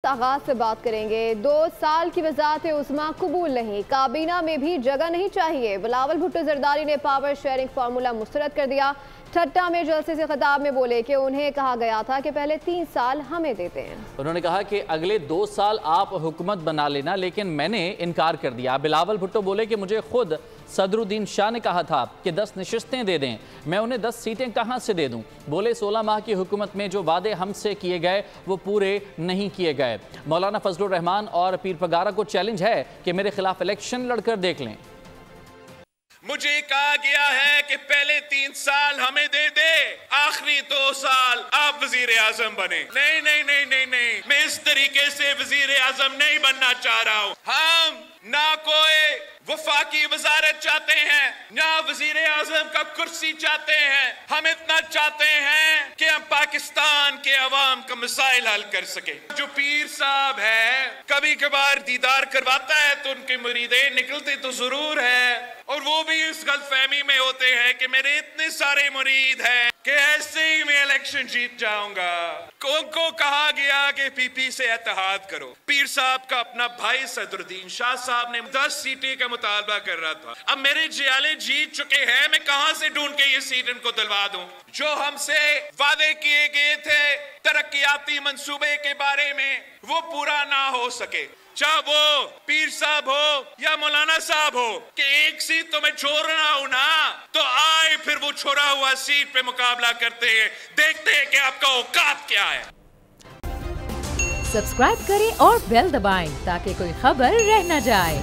आगाज से बात करेंगे। 2 साल की वजारत उस्मा कबूल नहीं, काबीना में भी जगह नहीं चाहिए। बिलावल भुट्टो जरदारी ने पावर शेयरिंग फार्मूला मुस्तरद कर दिया। ठट्टा में जलसे से खिताब में बोले कि उन्हें कहा गया था कि पहले 3 साल हमें देते हैं। उन्होंने कहा कि अगले 2 साल आप हुकूमत बना लेना, लेकिन मैंने इनकार कर दिया। बिलावल भुट्टो बोले कि मुझे खुद सदरुद्दीन शाह ने कहा था कि 10 नशिस्तें दे दें, मैं उन्हें 10 सीटें कहां से दे दूं। बोले 16 माह की हुकूमत में जो वादे हमसे किए गए वो पूरे नहीं किए गए। मौलाना फजलुर रहमान और पीर पगारा को चैलेंज है कि मेरे खिलाफ इलेक्शन लड़कर देख लें। मुझे कहा गया है कि पहले 3 साल हमें दे दे, आखिरी 2 साल आप वजीर आजम बने। नहीं नहीं नहीं नहीं नहीं, मैं इस तरीके से वजीर आजम नहीं बनना चाह रहा हूँ। हम ना कोई वफाकी वजारत चाहते हैं, ना वजीर आजम का कुर्सी चाहते हैं। हम इतना चाहते हैं कि हम पाकिस्तान के अवाम का मसाइल हल कर सके। जो पीर साहब है कभी कभार दीदार करवाता है तो उनके मुरीदे निकलते तो जरूर है, और वो भी इस गलतफहमी में होते हैं कि मेरे इतने सारे मुरीद हैं कि ऐसे ही मैं इलेक्शन जीत जाऊंगा। को कहा गया कि पीपी से इत्तेहाद करो। पीर साहब का अपना भाई सदरुद्दीन शाह साहब ने 10 सीटें का मुतालबा कर रहा था। अब मेरे जियाले जीत चुके हैं, मैं कहां से ढूंढ के ये सीट इनको दिलवा दूं। जो हमसे वादे किए गए थे तरक्याती मंसूबे के बारे में वो पूरा ना हो सके, चाहे वो पीर साहब हो या मौलाना साहब हो, कि एक सीट तो मैं छोड़ रहा हूं ना, तो आए फिर वो छोड़ा हुआ सीट पे मुकाबला करते हैं, देखते हैं कि आपका औकात क्या है। सब्सक्राइब करें और बेल दबाएं ताकि कोई खबर रह न जाए।